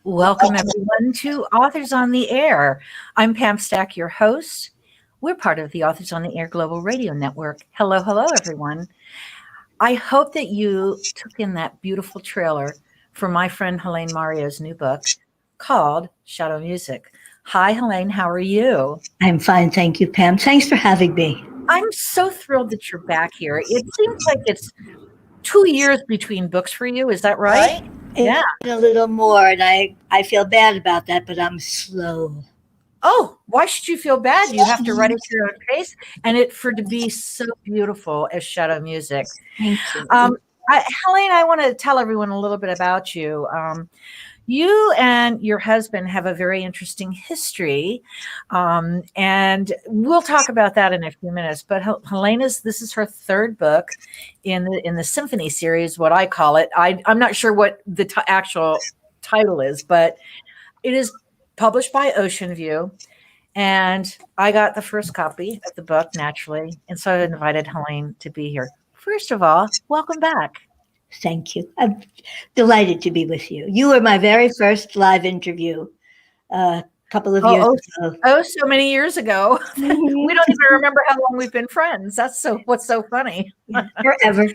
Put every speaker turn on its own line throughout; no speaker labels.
Welcome, everyone, to Authors on the Air. I'm Pam Stack, your host. We're part of the Authors on the Air Global Radio Network. Hello, everyone. I hope that you took in that beautiful trailer for my friend Helaine Mario's new book called Shadow Music. Hi, Helaine. How are you?
I'm fine. Thank you, Pam. Thanks for having me.
I'm so thrilled that you're back here. It seems like it's 2 years between books for you. Is that right?
Yeah. A little more, and I feel bad about that, but I'm slow.
Oh, why should you feel bad? You have to write it at your own pace, and for it to be so beautiful as Shadow Music.
Thank you.
Helaine, I want to tell everyone a little bit about you. You and your husband have a very interesting history, and we'll talk about that in a few minutes. But Helaine, this is her third book in the symphony series, what I call it. I'm not sure what the actual title is, but it is published by Ocean View, and I got the first copy of the book naturally, and so I invited Helaine to be here. First of all, welcome back.
Thank you. I'm delighted to be with you. You were my very first live interview a couple of years ago.
Oh, so many years ago. We don't even remember how long we've been friends. That's what's so funny.
Forever.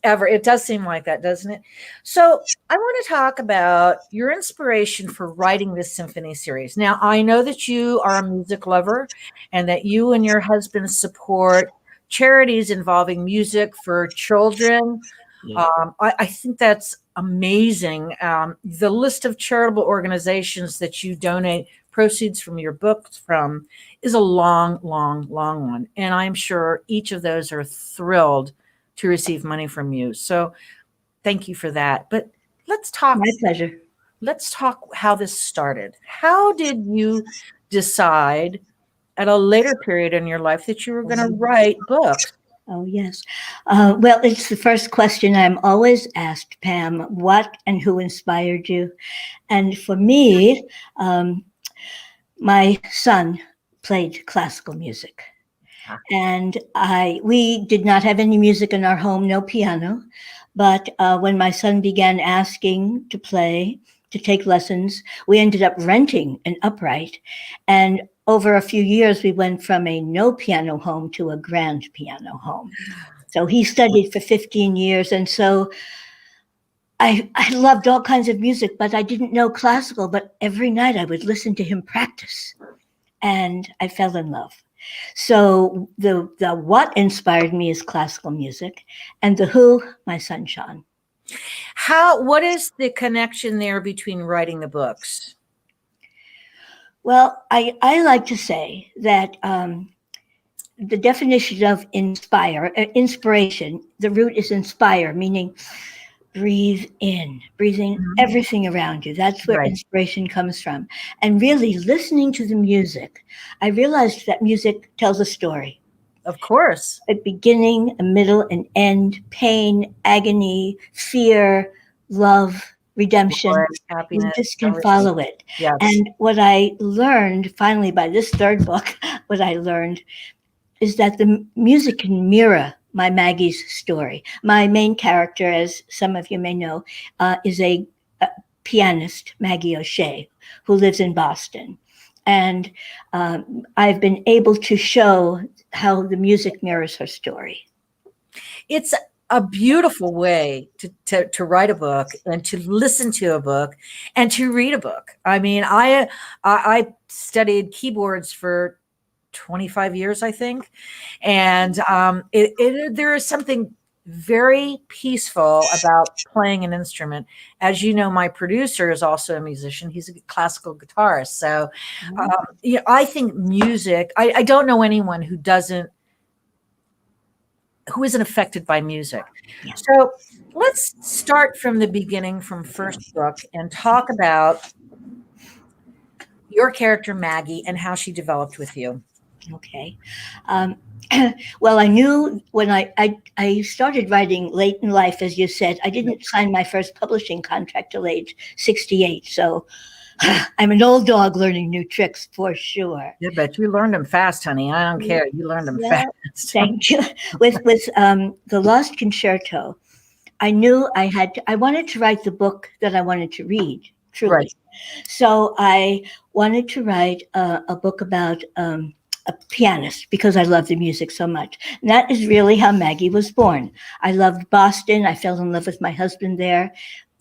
Ever. It does seem like that, doesn't it? So I want to talk about your inspiration for writing this symphony series. Now, I know that you are a music lover and that you and your husband support charities involving music for children. I think that's amazing. The list of charitable organizations that you donate proceeds from your books from is a long, long, long one. And I'm sure each of those are thrilled to receive money from you. So thank you for that. But let's talk.
My pleasure.
Let's talk how this started. How did you decide at a later period in your life that you were going to write books?
Oh, yes. Well, it's the first question I'm always asked, Pam. What and who inspired you? And for me, my son played classical music. And we did not have any music in our home, no piano. But when my son began asking to play, to take lessons, we ended up renting an upright. And over a few years, we went from a no piano home to a grand piano home. So he studied for 15 years. And so I loved all kinds of music, but I didn't know classical. But every night I would listen to him practice. And I fell in love. So the what inspired me is classical music, and the who, my son, Sean.
What is the connection there between writing the books?
Well, I like to say that the definition of inspiration, the root is inspire, meaning breathe in, breathing everything around you. That's where inspiration comes from. And really listening to the music, I realized that music tells a story.
Of course.
A beginning, a middle, an end, pain, agony, fear, love, redemption.
Happiness.
You just can follow it.
Yes.
And what I learned finally by this third book, what I learned is that the music can mirror my Maggie's story. My main character, as some of you may know, is a pianist, Maggie O'Shea, who lives in Boston. And I've been able to show how the music mirrors her story.
It's a beautiful way to write a book and to listen to a book and to read a book. I mean, I studied keyboards for 25 years, I think. And there is something very peaceful about playing an instrument. As you know, my producer is also a musician. He's a classical guitarist. So I think music, I don't know anyone who isn't affected by music. Yeah. So let's start from the beginning, from first book, and talk about your character, Maggie, and how she developed with you.
Okay. Um, well, I knew when I started writing late in life, as you said, I didn't sign my first publishing contract till age 68. So I'm an old dog learning new tricks for sure.
Yeah, but you learned them fast, honey. I don't care. You learned them
Well,
fast.
thank you. With the Lost Concerto, I knew I wanted to write the book that I wanted to read, truly.
Right.
So I wanted to write a book about a pianist because I love the music so much. And that is really how Maggie was born. I loved Boston. I fell in love with my husband there.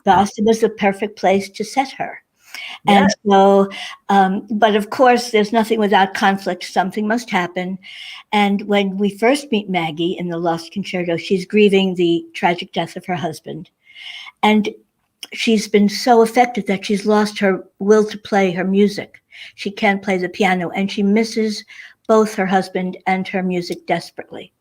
Boston was the perfect place to set her.
Yeah.
And so, but of course, there's nothing without conflict. Something must happen. And when we first meet Maggie in the Lost Concerto, she's grieving the tragic death of her husband. And she's been so affected that she's lost her will to play her music. She can't play the piano, and she misses both her husband and her music desperately.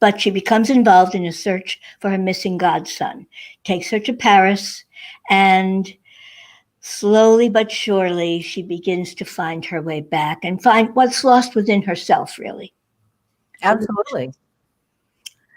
But she becomes involved in a search for her missing godson, takes her to Paris, and slowly but surely she begins to find her way back and find what's lost within herself, really.
Absolutely.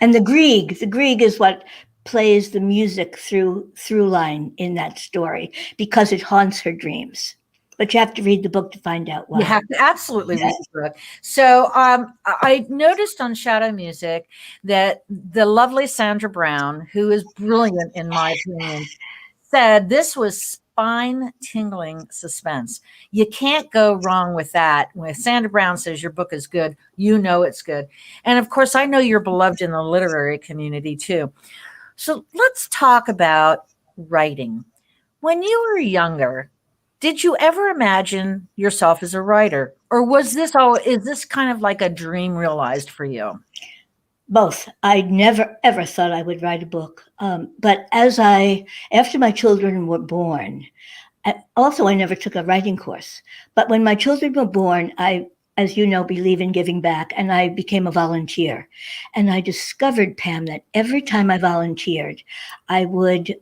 And the Grieg is what plays the music through line in that story because it haunts her dreams. But you have to read the book to find out why.
You have to absolutely read the book. So I noticed on Shadow Music that the lovely Sandra Brown, who is brilliant in my opinion, said this was spine-tingling suspense. You can't go wrong with that. When Sandra Brown says your book is good, you know it's good. And of course, I know you're beloved in the literary community too. So let's talk about writing. When you were younger, did you ever imagine yourself as a writer? Or is this kind of like a dream realized for you?
Both. I never ever thought I would write a book. But after my children were born, I never took a writing course. But when my children were born, I, as you know, believe in giving back, and I became a volunteer. And I discovered, Pam, that every time I volunteered, I would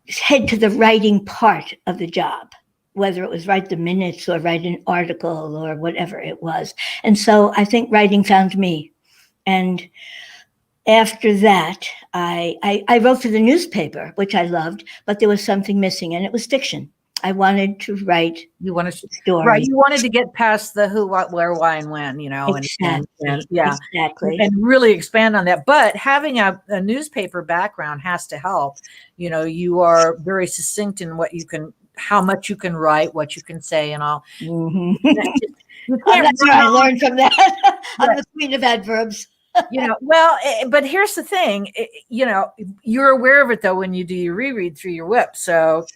head to the writing part of the job, whether it was write the minutes or write an article or whatever it was. And so I think writing found me. And after that, I wrote for the newspaper, which I loved, but there was something missing, and it was fiction. I wanted to write stories.
Right. You wanted to get past the who, what, where, why, and when,
Exactly.
and yeah,
Exactly.
and really expand on that. But having a newspaper background has to help. You are very succinct in how much you can write, what you can say, and all.
Mm-hmm.
That's
what I learned from that. I'm the queen of adverbs.
But here's the thing, you're aware of it though when you do your reread through your whip. So,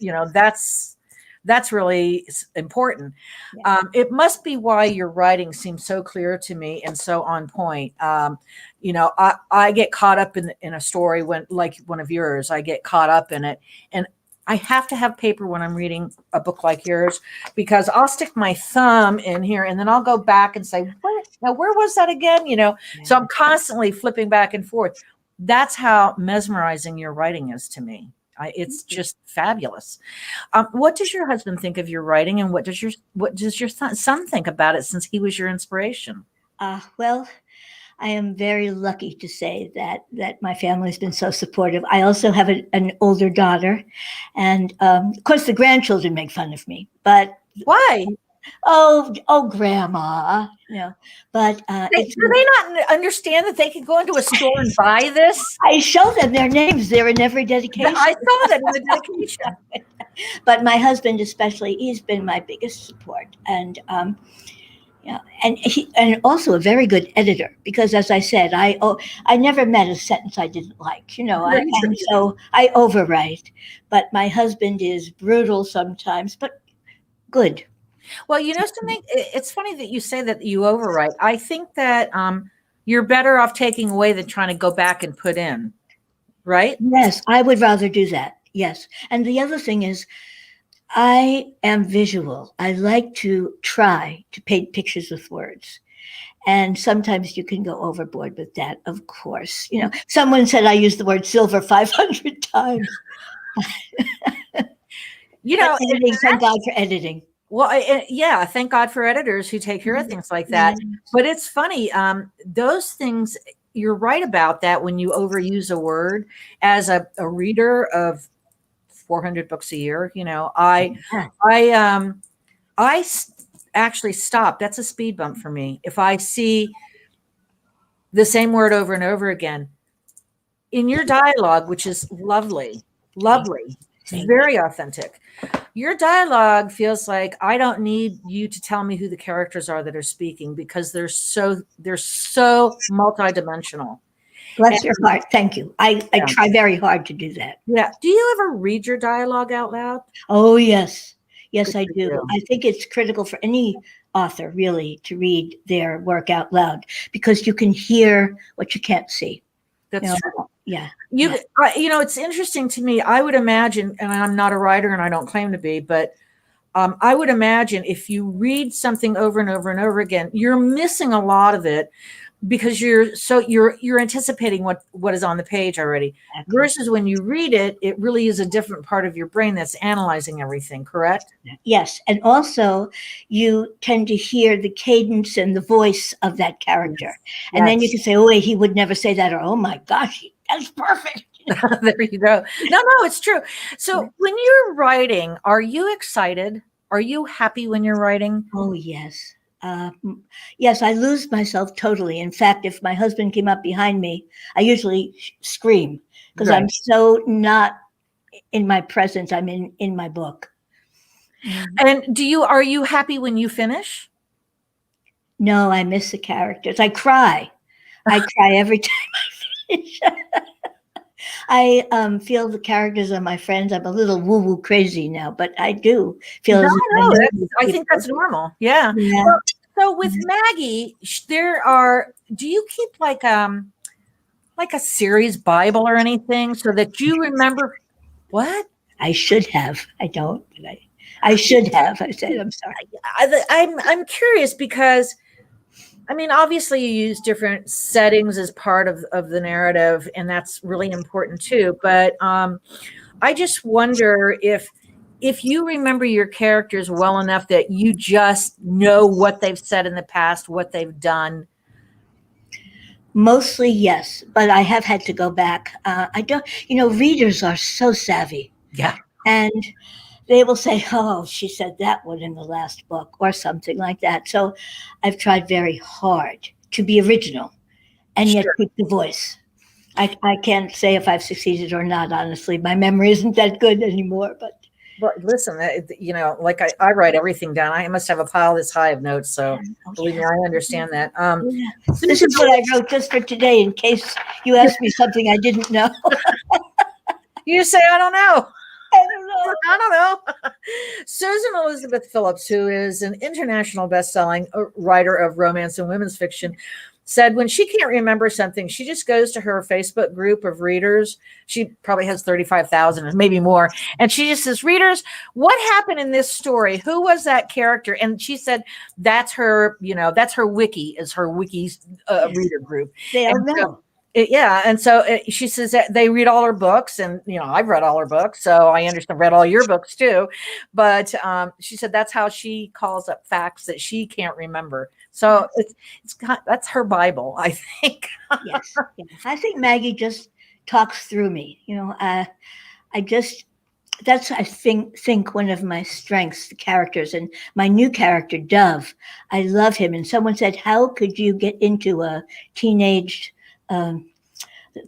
that's really important.
Yeah.
It must be why your writing seems so clear to me and so on point. I get caught up in a story when, like one of yours, I get caught up in it, and I have to have paper when I'm reading a book like yours, because I'll stick my thumb in here and then I'll go back and say, where was that again?
Yeah.
So I'm constantly flipping back and forth. That's how mesmerizing your writing is to me. It's just fabulous. What does your husband think of your writing, and what does your son think about it, since he was your inspiration?
Well, I am very lucky to say that my family's been so supportive. I also have an older daughter, and of course the grandchildren make fun of me. But
why?
Oh, Grandma, But
do they not understand that they can go into a store and buy this?
I show them their names. They're in every dedication.
I saw that in the dedication.
But my husband, especially, he's been my biggest support, and and also a very good editor, because, as I said, I never met a sentence I didn't like, and so I overwrite. But my husband is brutal sometimes, but good.
Well, something, it's funny that you say that you overwrite. I think that you're better off taking away than trying to go back and put in, right?
Yes, I would rather do that. Yes. And the other thing is, I am visual. I like to try to paint pictures with words. And sometimes you can go overboard with that, of course. Someone said I used the word silver 500 times.
Editing,
thank God for editing.
Well, yeah, thank God for editors who take care of things like that. But it's funny, those things, you're right about that when you overuse a word. As a reader of 400 books a year, I actually stop. That's a speed bump for me. If I see the same word over and over again in your dialogue, which is lovely, lovely, it's very authentic. Your dialogue feels like I don't need you to tell me who the characters are that are speaking, because they're so multidimensional.
Bless
And,
your heart. Thank you. I
yeah.
try very hard to do that.
Yeah. Do you ever read your dialogue out loud?
Oh, yes. Yes,
Good
I
for
do.
you.
I think it's critical for any author, really, to read their work out loud, because you can hear what you can't see.
That's true.
Yeah.
It's interesting to me. I would imagine, and I'm not a writer and I don't claim to be, but I would imagine if you read something over and over and over again, you're missing a lot of it because you're anticipating what is on the page already.
Exactly.
Versus when you read it, it really is a different part of your brain that's analyzing everything. Correct?
Yes. And also, you tend to hear the cadence and the voice of that character.
Yes.
And then you can say, oh, wait, he would never say that. Or, oh, my gosh, that's perfect.
There you go. No, it's true. So when you're writing, are you excited? Are you happy when you're writing?
Oh, yes. Yes, I lose myself totally. In fact, if my husband came up behind me, I usually scream because I'm so not in my presence. I'm in my book.
And are you happy when you finish?
No, I miss the characters. I cry. I cry every time I finish. I feel the characters are my friends. I'm a little woo-woo crazy now, but I do feel as if
I think that's normal. Yeah. Well, so with Maggie, do you keep like a series Bible or anything so that you remember what?
I should have. I don't, but I should have. I said, I'm sorry.
I'm curious because, I mean, obviously you use different settings as part of the narrative, and that's really important too. But I just wonder if you remember your characters well enough that you just know what they've said in the past, what they've done.
Mostly, yes, but I have had to go back. I don't, readers are so savvy.
Yeah.
And they will say, oh, she said that one in the last book or something like that. So I've tried very hard to be original and yet keep the voice. I can't say if I've succeeded or not, honestly. My memory isn't that good anymore, but.
But listen, like I write everything down. I must have a pile this high of notes. So believe me, I understand that.
This is what I wrote just for today in case you asked me something I didn't know.
You say, I don't know. I don't know. Susan Elizabeth Phillips, who is an international best-selling writer of romance and women's fiction, said when she can't remember something, she just goes to her Facebook group of readers. She probably has 35,000, maybe more. And she just says, readers, what happened in this story? Who was that character? And she said, that's her, that's her wiki, is her wiki reader group.
They all know.
And so she says that they read all her books, and I've read all her books, so I understand. Read all your books too, but she said that's how she calls up facts that she can't remember. So that's her Bible, I think.
Yes, I think Maggie just talks through me. That's I think one of my strengths, the characters, and my new character Dove. I love him, and someone said, "How could you get into a teenage?"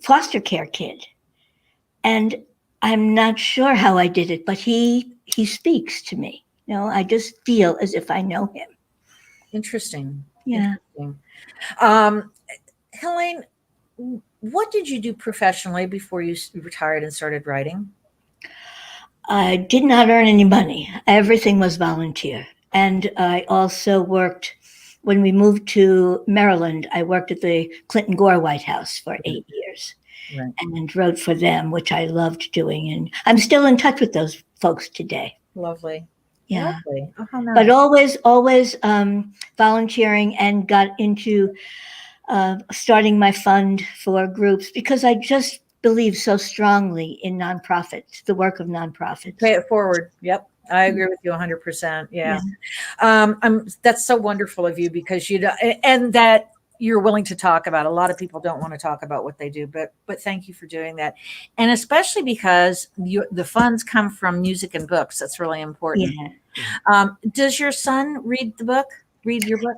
Foster care kid, and I'm not sure how I did it, but he speaks to me. I just feel as if I know him.
Interesting.
Yeah.
Helaine, what did you do professionally before you retired and started writing?
I did not earn any money. Everything was volunteer, and I also worked. When we moved to Maryland, I worked at the Clinton Gore White House for 8 years and wrote for them, which I loved doing. And I'm still in touch with those folks today.
Lovely.
Yeah.
Lovely. Oh, nice.
But always volunteering, and got into starting my fund for groups because I just believe so strongly in nonprofits, the work of nonprofits.
Pay it forward. Yep. I agree with you 100%.
Yeah.
Yeah. That's so wonderful of you because and that you're willing to talk about. A lot of people don't want to talk about what they do, but thank you for doing that. And especially because the funds come from music and books. That's really important.
Yeah.
Does your son read your book?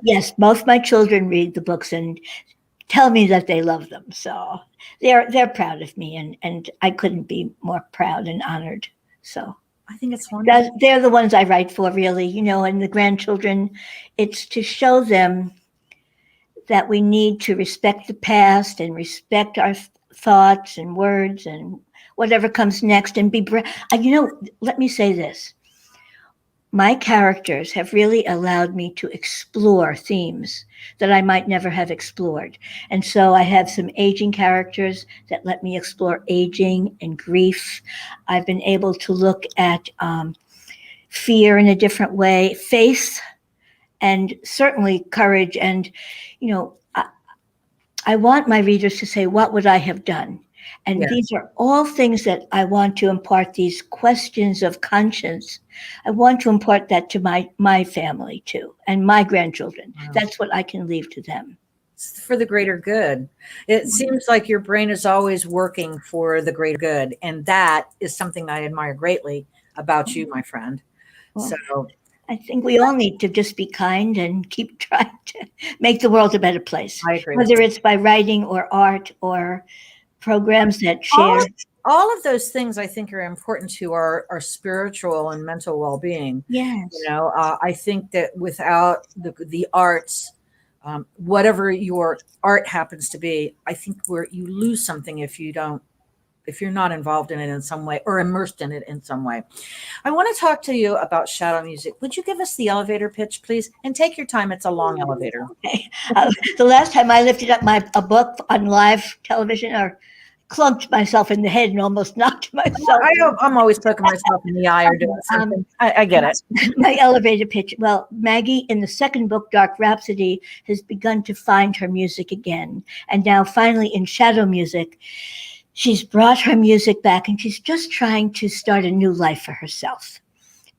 Yes, both my children read the books and tell me that they love them. So they're proud of me, and I couldn't be more proud and honored. So
I think it's wonderful.
they're the ones I write for, really. And the grandchildren, it's to show them that we need to respect the past and respect our thoughts and words and whatever comes next, and be let me say this. My characters have really allowed me to explore themes that I might never have explored. And so I have some aging characters that let me explore aging and grief. I've been able to look at fear in a different way, faith, and certainly courage. And, I want my readers to say, what would I have done? And
Yes.
these are all things that I want to impart, these questions of conscience. I want to impart that to my family too, and my grandchildren.
Wow.
That's what I can leave to them.
It's for the greater good. It seems like your brain is always working for the greater good. And that is something I admire greatly about you, my friend.
Well,
So
I think we all need to just be kind and keep trying to make the world a better place.
I agree.
Whether it's by writing or art or programs that share.
All of those things I think are important to our spiritual and mental well-being.
Yes.
I think that without the arts, whatever your art happens to be, I think you lose something if you're not involved in it in some way or immersed in it in some way. I want to talk to you about shadow music. Would you give us the elevator pitch, please? And take your time. It's a long elevator.
Okay. The last time I lifted up a book on live television, or clunked myself in the head and almost knocked myself.
I'm always poking myself in the eye or doing something. I get it.
My elevator pitch. Well, Maggie, in the second book, Dark Rhapsody, has begun to find her music again. And now finally in Shadow Music, she's brought her music back, and she's just trying to start a new life for herself.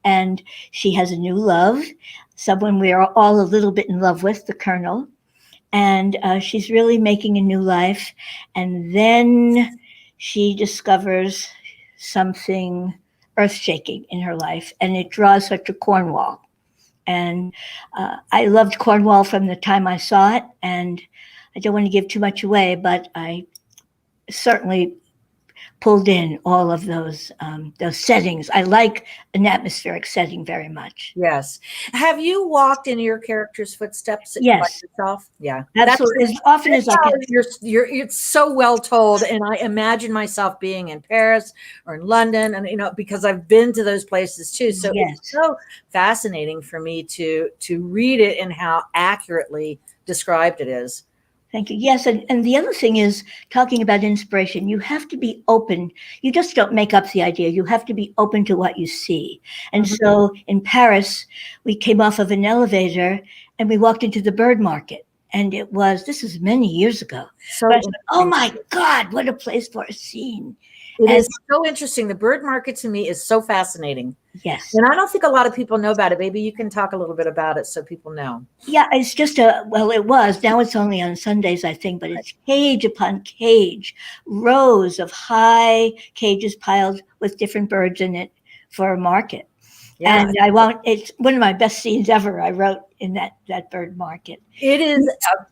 And she has a new love, someone we are all a little bit in love with, the Colonel. And she's really making a new life. And then she discovers something earth-shaking in her life, and it draws her to Cornwall. And I loved Cornwall from the time I saw it, and I don't want to give too much away, but I certainly pulled in all of those settings. I like an atmospheric setting very much.
Yes. Have you walked in your character's footsteps?
Yes.
Yourself? Yeah.
Absolutely. As often as I can.
It's so well told, and I imagine myself being in Paris or in London, and because I've been to those places too. So
Yes.
It's so fascinating for me to read it and how accurately described it is.
Thank you. Yes, and the other thing is, talking about inspiration, you have to be open. You just don't make up the idea. You have to be open to what you see. And so in Paris, we came off of an elevator and we walked into the bird market. And this is many years ago.
So
oh my God, what a place for a scene.
It is so interesting. The bird market to me is so fascinating.
Yes.
And I don't think a lot of people know about it. Maybe you can talk a little bit about it so people know.
Yeah, it's just it was. Now it's only on Sundays, I think, but it's cage upon cage, rows of high cages piled with different birds in it for a market. Yeah. And it's one of my best scenes ever I wrote in that bird market.
It is.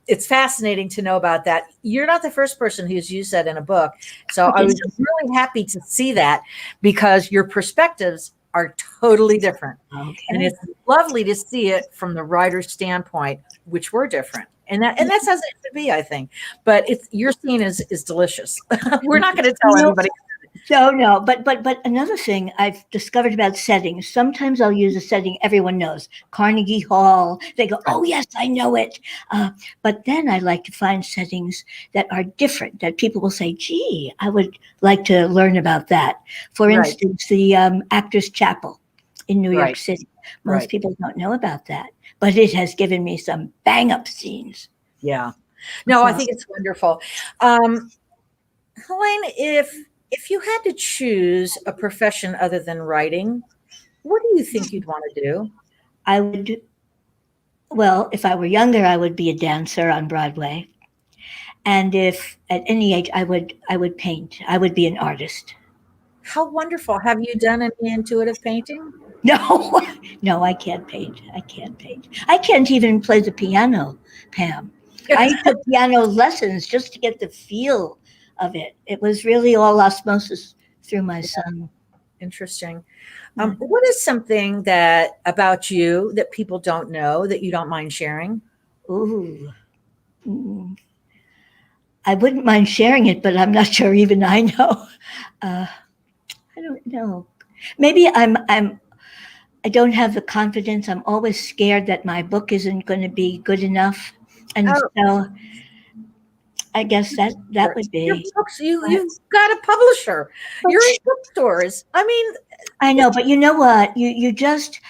It's fascinating to know about that. You're not the first person who's used that in a book. So I was really happy to see that, because your perspectives are totally different.
Okay.
And it's lovely to see it from the writer's standpoint, which were different. And that's as it should be, I think. But your scene is delicious. We're not going to tell anybody.
No. But another thing I've discovered about settings, sometimes I'll use a setting everyone knows, Carnegie Hall. They go, oh, yes, I know it. But then I like to find settings that are different, that people will say, gee, I would like to learn about that. For instance, the Actors Chapel in New York City. Most people don't know about that, but it has given me some bang-up scenes.
Yeah. No, I think it's wonderful. Helaine, if you had to choose a profession other than writing, What do you think you'd want to do?
I would, well, if I were younger, I would be a dancer on Broadway. And if at any age, I would paint. I would be an artist.
How wonderful. Have you done any intuitive painting?
No, no, I can't paint. I can't paint. I can't even play the piano, Pam. I took piano lessons just to get the feel of it. It was really all osmosis through my son.
Interesting.
Yeah.
What is something that about you that people don't know that you don't mind sharing?
Ooh. Mm. I wouldn't mind sharing it, but I'm not sure even I know. Uh, I don't know. Maybe I don't have the confidence. I'm always scared that my book isn't going to be good enough, and
Oh,
so I guess that would
your
be.
books, you
But,
you've got a publisher.
but
You're in bookstores. I mean,
I know, but you know what? You just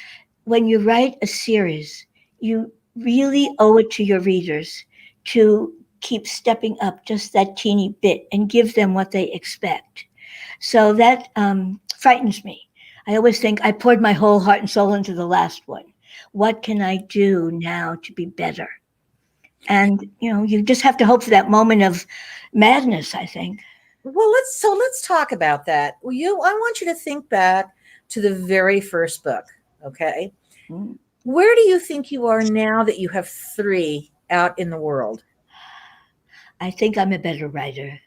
when you write a series, you really owe it to your readers to keep stepping up just that teeny bit and give them what they expect. So that frightens me. I always think I poured my whole heart and soul into the last one. What can I do now to be better? And you just have to hope for that moment of madness, I think.
well, let's talk about that. I want you to think back to the very first book, okay?
Mm.
Where do you think you are now that you have three out in the world?
I think I'm a better writer.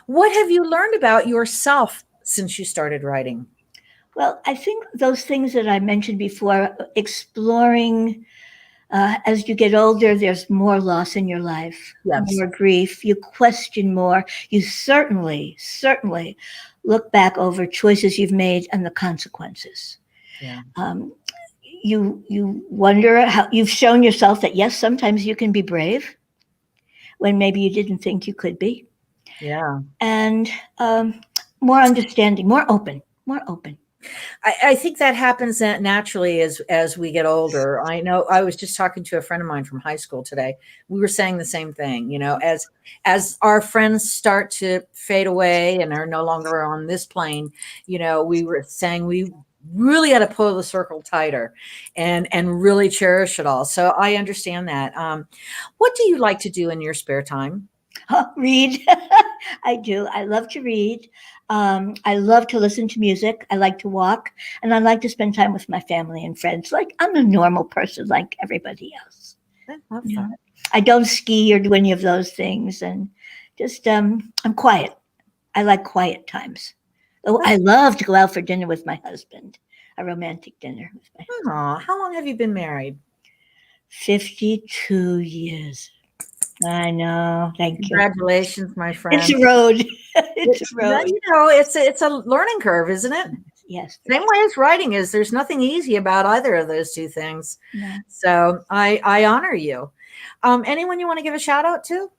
What have you learned about yourself since you started writing?
Well, I think those things that I mentioned before, exploring as you get older, there's more loss in your life,
Yes.
more grief. You question more. You certainly look back over choices you've made and the consequences.
Yeah.
Um, you wonder how you've shown yourself that yes, sometimes you can be brave when maybe you didn't think you could be,
Yeah.
and more understanding, more open, more open.
I think that happens naturally as we get older. I know I was just talking to a friend of mine from high school today. We were saying the same thing, as our friends start to fade away and are no longer on this plane, we were saying we really got to pull the circle tighter and really cherish it all. So I understand that. What do you like to do in your spare time?
Read. I do. I love to read. I love to listen to music. I like to walk, and I like to spend time with my family and friends. Like I'm a normal person, like everybody else.
I love
You
that.
know, I don't ski or do any of those things, and just I'm quiet. I like quiet times. Oh, I love to go out for dinner with my husband, a romantic dinner with my
Aw, how long have you been married?
52 years. I know. Thank you.
Congratulations, my
It's
friend.
a road. It's a road.
It's a learning curve, isn't it?
Yes.
Same way as writing is. There's nothing easy about either of those two things.
No.
So I honor you. Anyone you want to give a shout out to?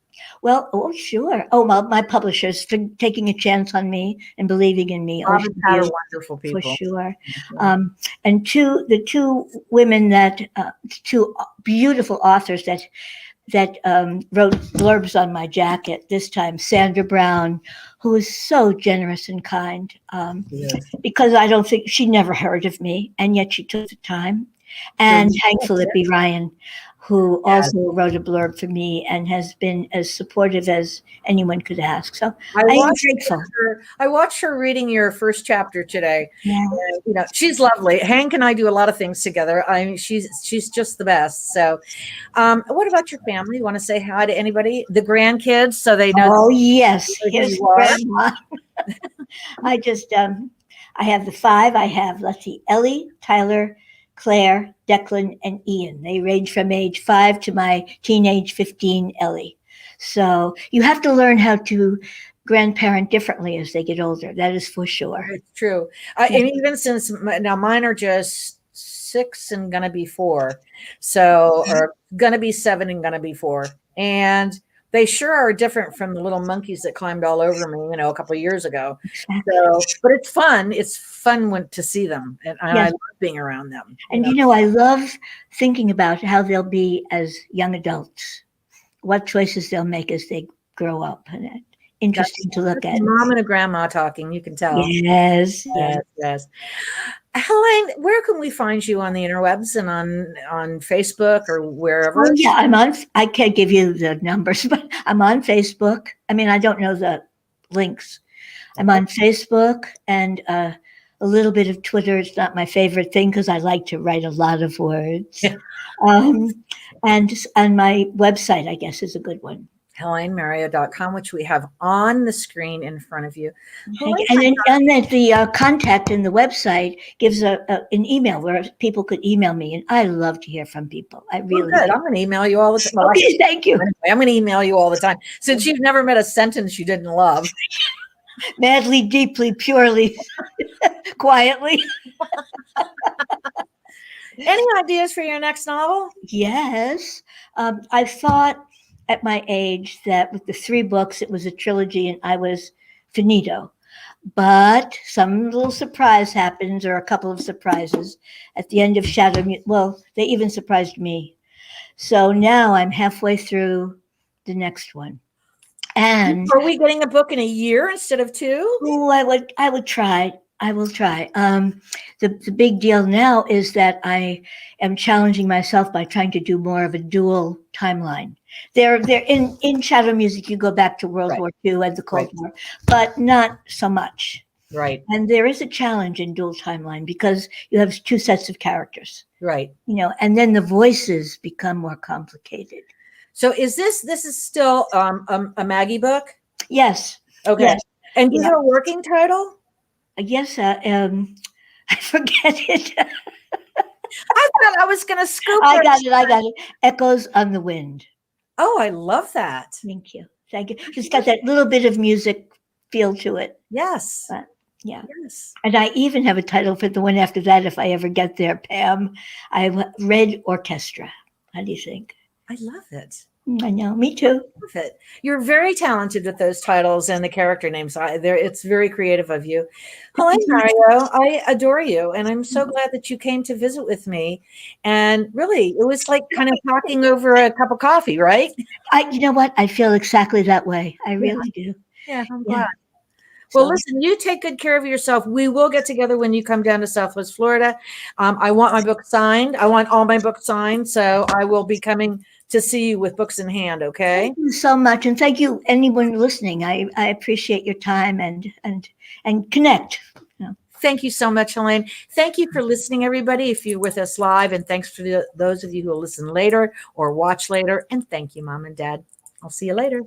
Well, oh, sure. Oh, well, my publishers for taking a chance on me and believing in me.
Bob
Ocean
and Pat are
View,
wonderful
for
people.
sure. And the two women two beautiful authors that wrote blurbs on my jacket this time, Sandra Brown, who is so generous and kind,
Yes.
because I don't think she never heard of me, and yet she took the time. And Hank Philippi Ryan, who also wrote a blurb for me and has been as supportive as anyone could ask. So I am grateful.
I watched her reading your first chapter today.
Yeah.
She's lovely. Hank and I do a lot of things together. I mean, she's just the best. So, what about your family? You want to say hi to anybody? The grandkids, so they know
Oh yes,
who
yes,
you are.
Grandma. I have the five. I have, let's see, Ellie, Tyler, Claire, Declan, and Ian. They range from age 5 to my teenage 15 Ellie. So you have to learn how to grandparent differently as they get older. That is for sure.
It's true. And even since now mine are just 6 and gonna be 4, so or gonna be 7 and gonna be 4, and they sure are different from the little monkeys that climbed all over me, a couple of years ago. So, but it's fun. It's fun to see them, and I
Yes.
love being around them.
And I love thinking about how they'll be as young adults, what choices they'll make as they grow up, and it's interesting to look at.
Mom and a grandma talking. You can tell.
Yes, yes.
Yes. Helaine, where can we find you on the interwebs and on Facebook or wherever?
Oh yeah, I'm on. I can't give you the numbers, but I'm on Facebook. I mean, I don't know the links. I'm on Facebook and a little bit of Twitter. It's not my favorite thing because I like to write a lot of words. um, and on my website, I guess, is a good one.
HelaineMario.com, which we have on the screen in front of you.
And then the contact in the website gives an email where people could email me, and I love to hear from people. I really
good.
do.
I'm going to email you all the time. Well,
Okay, thank you.
anyway, I'm going to email you all the time since you've never met a sentence you didn't love.
Madly, deeply, purely, quietly.
Any ideas for your next novel?
Yes. I thought at my age that with the 3 books, it was a trilogy and I was finito. But some little surprise happens, or a couple of surprises at the end of Shadow. Well, they even surprised me. So now I'm halfway through the next one. And
are we getting a book in a year instead of 2?
Oh, I would try. I will try. The big deal now is that I am challenging myself by trying to do more of a dual timeline. They're in shadow music. You go back to World War II and the Cold War, but not so much.
Right.
And there is a challenge in dual timeline because you have 2 sets of characters.
Right.
And then the voices become more complicated.
So is this is still a Maggie book?
Yes.
Okay.
Yes.
And is it a working title?
Yes. I forget it.
I thought I was going to scoop.
I got it. Echoes on the Wind.
Oh, I love that.
Thank you. It's got that little bit of music feel to it.
Yes.
But, yeah.
Yes.
And I even have a title for the one after that if I ever get there, Pam. I read Orchestra. How do you think?
I love it.
I know. Me too.
Love it. You're very talented with those titles and the character names. It's very creative of you. Helaine Mario, I adore you. And I'm so glad that you came to visit with me. And really, it was like kind of talking over a cup of coffee, right?
You know what? I feel exactly that way. I really do.
Yeah, I'm glad. Well, listen, you take good care of yourself. We will get together when you come down to Southwest Florida. I want my book signed. I want all my books signed. So I will be coming to see you with books in hand. Okay.
Thank you so much. And thank you, anyone listening. I appreciate your time and connect.
Thank you so much, Helaine. Thank you for listening, everybody, if you're with us live. And thanks for those of you who will listen later or watch later. And thank you, Mom and Dad. I'll see you later.